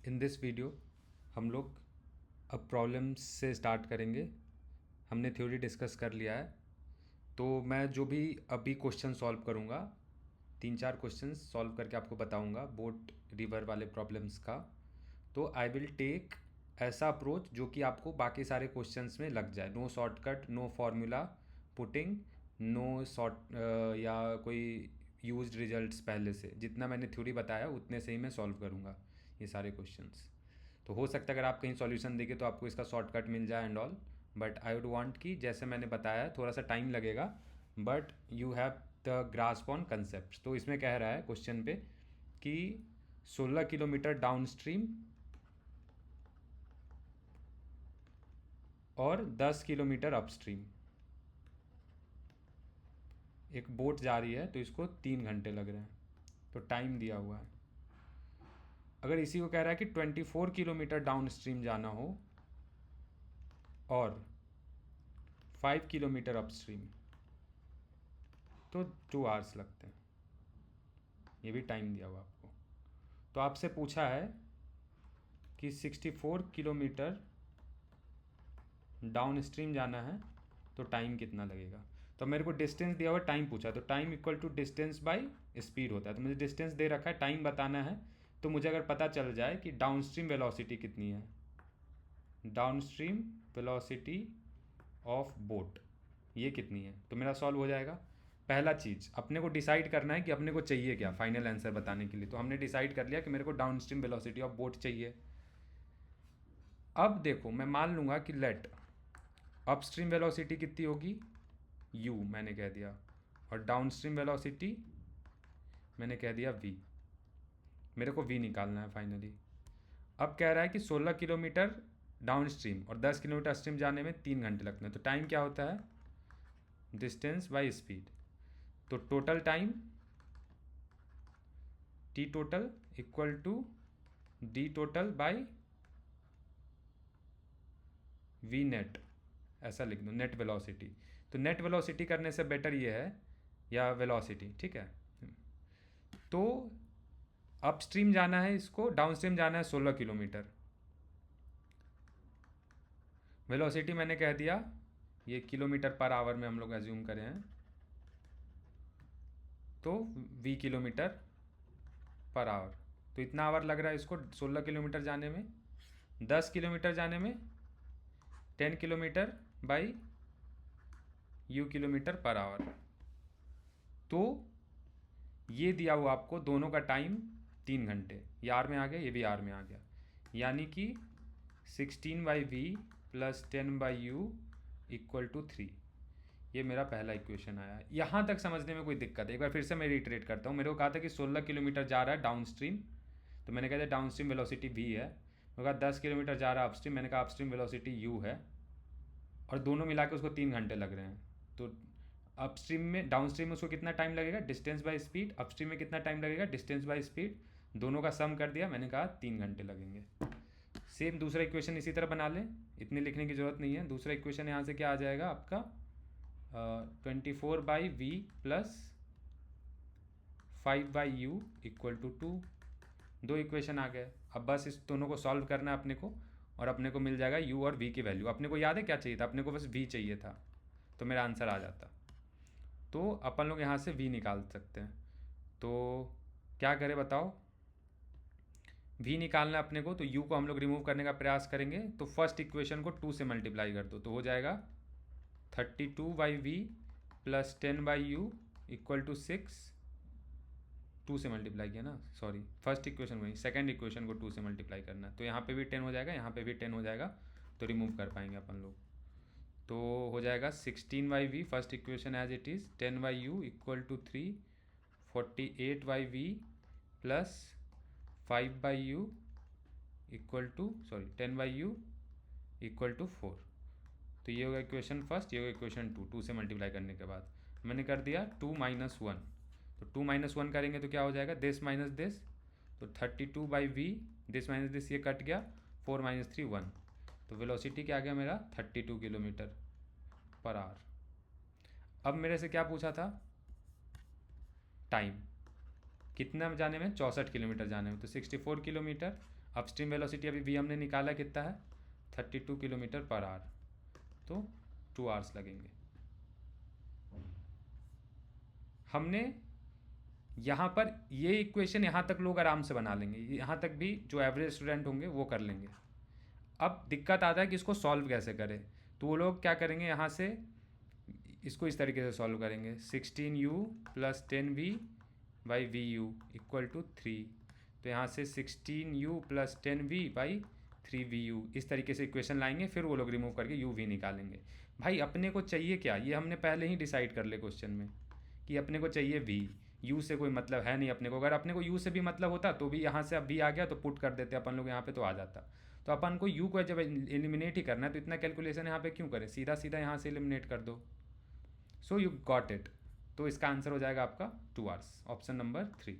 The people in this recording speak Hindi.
इन दिस वीडियो हम लोग अब प्रॉब्लम्स से स्टार्ट करेंगे। हमने थ्योरी डिस्कस कर लिया है, तो मैं जो भी अभी क्वेश्चन सॉल्व करूँगा, 3-4 क्वेश्चन सॉल्व करके आपको बताऊँगा बोट रिवर वाले प्रॉब्लम्स का। तो आई विल टेक ऐसा अप्रोच जो कि आपको बाकी सारे क्वेश्चंस में लग जाए। No shortcut, no formula putting, no short या कोई यूज्ड रिजल्ट्स पहले से। जितना मैंने थ्योरी बताया उतने से ही मैं सॉल्व करूँगा ये सारे क्वेश्चंस। तो हो सकता है अगर आप कहीं सॉल्यूशन देंगे तो आपको इसका शॉर्टकट मिल जाए and all, but I would want कि जैसे मैंने बताया थोड़ा सा टाइम लगेगा, but you have the grasp on concept. तो इसमें कह रहा है क्वेश्चन पे कि 16 किलोमीटर डाउन स्ट्रीम और 10 किलोमीटर अपस्ट्रीम एक बोट जा रही है, तो इसको 3 घंटे लग रहे हैं। तो टाइम दिया हुआ है। अगर इसी को कह रहा है कि 24 किलोमीटर डाउन स्ट्रीम जाना हो और 5 किलोमीटर अपस्ट्रीम, तो 2 आवर्स लगते हैं। ये भी टाइम दिया हुआ आपको। तो आपसे पूछा है कि 64 किलोमीटर डाउन स्ट्रीम जाना है तो टाइम कितना लगेगा। तो मेरे को डिस्टेंस दिया हुआ, टाइम पूछा, तो time equal to distance by speed होता है। तो मुझे डिस्टेंस दे रखा है, टाइम बताना है। तो मुझे अगर पता चल जाए कि डाउन स्ट्रीम वेलोसिटी कितनी है, down stream velocity of boat ये कितनी है, तो मेरा सॉल्व हो जाएगा। पहला चीज़ अपने को डिसाइड करना है कि अपने को चाहिए क्या फाइनल आंसर बताने के लिए। तो हमने डिसाइड कर लिया कि मेरे को down stream velocity of boat चाहिए। अब देखो, मैं मान लूँगा कि लेट अपस्ट्रीम वेलोसिटी कितनी होगी, u मैंने कह दिया, और डाउन स्ट्रीम वेलोसिटी मैंने कह दिया v। मेरे को v निकालना है फाइनली। अब कह रहा है कि 16 किलोमीटर डाउन स्ट्रीम और 10 किलोमीटर अपस्ट्रीम जाने में 3 घंटे लगते हैं। तो टाइम क्या होता है, डिस्टेंस बाई स्पीड। तो total time T total equal to D total by V net, ऐसा लिख दो, नेट वेलोसिटी। तो नेट वेलोसिटी करने से बेटर ये है, या वेलोसिटी, ठीक है। तो अपस्ट्रीम जाना है इसको, डाउनस्ट्रीम जाना है 16 किलोमीटर। वेलोसिटी मैंने कह दिया, ये किलोमीटर पर आवर में हम लोग एज्यूम करें हैं, तो v किलोमीटर पर आवर। तो इतना आवर लग रहा है इसको 16 किलोमीटर जाने में। 10 किलोमीटर जाने में 10 kilometre by u kilometre per hour. तो ये दिया हुआ आपको दोनों का टाइम 3 घंटे, ये आर में आ गया, ये भी आर में आ गया। यानी कि 16/v plus 10/u equal to 3। ये मेरा पहला इक्वेशन आया। यहाँ तक समझने में कोई दिक्कत है? एक बार फिर से मैं रिटरेट करता हूँ। मेरे को कहा था कि 16 किलोमीटर जा रहा है डाउन स्ट्रीम, तो मैंने कहा था डाउन स्ट्रीम वेलोसिटी v है। मैंने कहा 10 किलोमीटर जा रहा है अपस्ट्रीम, मैंने कहा अपस्ट्रीम वेलोसिटी u है, और दोनों मिला के उसको 3 घंटे लग रहे हैं। तो अपस्ट्रीम में, डाउन स्ट्रीम में उसको कितना टाइम लगेगा, डिस्टेंस बाय स्पीड। अपस्ट्रीम में कितना टाइम लगेगा, डिस्टेंस बाय स्पीड। दोनों का सम कर दिया, मैंने कहा 3 घंटे लगेंगे। सेम दूसरा इक्वेशन इसी तरह बना लें, इतने लिखने की ज़रूरत नहीं है। दूसरा इक्वेशन यहाँ से क्या आ जाएगा आपका, 24/v plus 5/u equal to 2। दो इक्वेशन आ गए। अब बस इस दोनों को सॉल्व करना है अपने को, और अपने को मिल जाएगा u और v की वैल्यू। अपने को याद है क्या चाहिए था, अपने को बस v चाहिए था, तो मेरा आंसर आ जाता। तो अपन लोग यहाँ से v निकाल सकते हैं। तो क्या करें बताओ, v निकालना है अपने को, तो u को हम लोग रिमूव करने का प्रयास करेंगे। तो फर्स्ट इक्वेशन को 2 से मल्टीप्लाई कर दो, तो हो जाएगा 32/v plus 10/u equal to 6। 2 से मल्टीप्लाई किया ना, सॉरी, फर्स्ट इक्वेशन वही, सेकंड इक्वेशन को 2 से मल्टीप्लाई करना है। तो यहाँ पे भी 10 हो जाएगा, यहाँ पे भी 10 हो जाएगा, तो रिमूव कर पाएंगे अपन लोग। तो हो जाएगा 16/v first equation as it is, 10/u equal to 3, 48/v plus 5/u equal to, sorry, 10/u equal to 4। तो ये होगा इक्वेशन फर्स्ट, ये होगा इक्वेशन 2 से मल्टीप्लाई करने के बाद मैंने कर दिया 2 - 1। तो 2 - 1 करेंगे तो क्या हो जाएगा, दिस माइनस दिस, तो 32/v, दिस माइनस दिस, ये कट गया, 4 - 3 1। तो वेलोसिटी क्या आ गया मेरा, 32 किलोमीटर पर आवर। अब मेरे से क्या पूछा था, टाइम कितना जाने में, 64 किलोमीटर जाने में। तो 64 किलोमीटर अपस्ट्रीम वेलोसिटी अभी वी हमने निकाला कितना है 32 किलोमीटर पर आवर, तो 2 आवर्स लगेंगे। हमने यहाँ पर ये इक्वेशन यहाँ तक लोग आराम से बना लेंगे, यहाँ तक भी जो एवरेज स्टूडेंट होंगे वो कर लेंगे। अब दिक्कत आता है कि इसको सॉल्व कैसे करें, तो वो लोग क्या करेंगे, यहाँ से इसको इस तरीके से सॉल्व करेंगे 16u plus 10v by V U equal to 3। तो यहाँ से 16u plus 10v by 3vu इस तरीके से इक्वेशन लाएंगे, फिर वो लोग रिमूव करके uv निकालेंगे। भाई अपने को चाहिए क्या, ये हमने पहले ही डिसाइड कर ले क्वेश्चन में कि अपने को चाहिए v, u से कोई मतलब है नहीं अपने को। अगर अपने को u से भी मतलब होता तो भी यहाँ से अब v आ गया तो पुट कर देते अपन लोग यहाँ पे, तो आ जाता। तो अपन को u को जब एलिमिनेट ही करना है तो इतना कैलकुलेशन यहाँ पे क्यों करें, सीधा सीधा यहाँ से एलिमिनेट कर दो। So you got it. तो इसका आंसर हो जाएगा आपका 2 आवर्स, ऑप्शन नंबर 3।